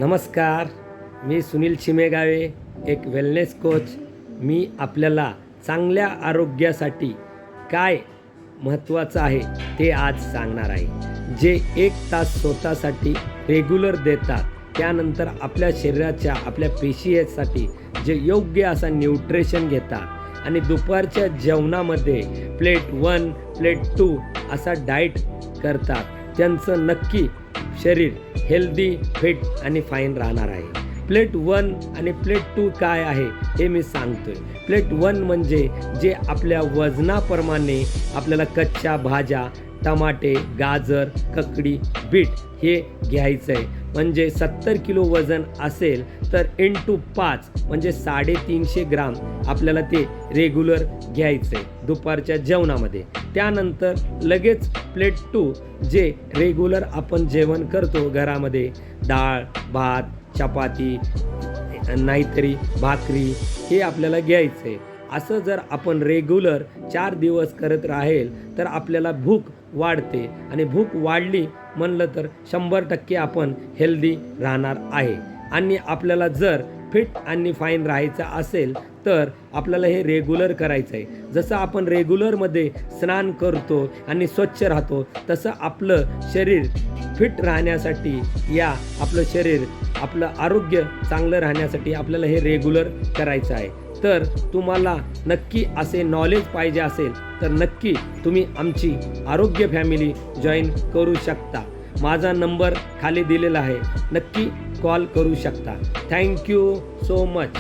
नमस्कार, मी सुनील चिमेगावे, एक wellness coach. मी आपल्याला चांगल्या आरोग्यासाठी काय महत्त्वाचं आहे ते आज सांगणार आहे. जे 1 तास स्वतःसाठी रेग्युलर देतात, त्यानंतर आपल्या शरीराच्या आपल्या पेशीसाठी जे योग्य असा न्यूट्रिशन घेतात आणि दुपारच्या जेवणामध्ये प्लेट 1, प्लेट 2 असा डाएट करतात, त्यांचं नक्की शरीर हेल्दी, फिट आणि फाईन राहणार आहे. प्लेट 1 आणि प्लेट 2 काय आहे हे मी सांगतोय. प्लेट 1 म्हणजे जे आपल्या वजनाप्रमाणे आपल्याला कच्च्या भाज्या, टमाटे, गाजर, ककडी, बीट हे घ्यायचं आहे. म्हणजे 70 किलो वजन असेल तर इंटू 5 म्हणजे 350 ग्राम आपल्याला ते रेग्युलर घ्यायचं आहे दुपारच्या जेवणामध्ये. त्यानंतर लगेच प्लेट 2 जे रेग्युलर आपण जेवण करतो घरामध्ये, डाळ, भात, चपाती, नाहीतरी भाकरी हे आपल्याला घ्यायचं आहे. असं जर आपण रेग्युलर 4 दिवस करत राहील तर आपल्याला भूक वाढते आणि भूक वाढली म्हणलं तर 100% आपण हेल्दी राहणार आहे. आणि आपल्याला जर फिट आणि फाईन राहायचं असेल तर आपल्याला हे रेग्युलर करायचं आहे. जसं आपण रेग्युलरमध्ये स्नान करतो आणि स्वच्छ राहतो, तसं आपलं शरीर फिट राहण्यासाठी आपलं शरीर, आपलं आरोग्य चांगलं राहण्यासाठी आपल्याला हे रेग्युलर करायचं आहे. तर तुम्हाला नक्की असे नॉलेज पाहिजे असेल तर नक्की तुम्ही आमची आरोग्य फॅमिली जॉईन करू शकता. माझा नंबर खाली दिलेला आहे, नक्की कॉल करू शकता. Thank you so much.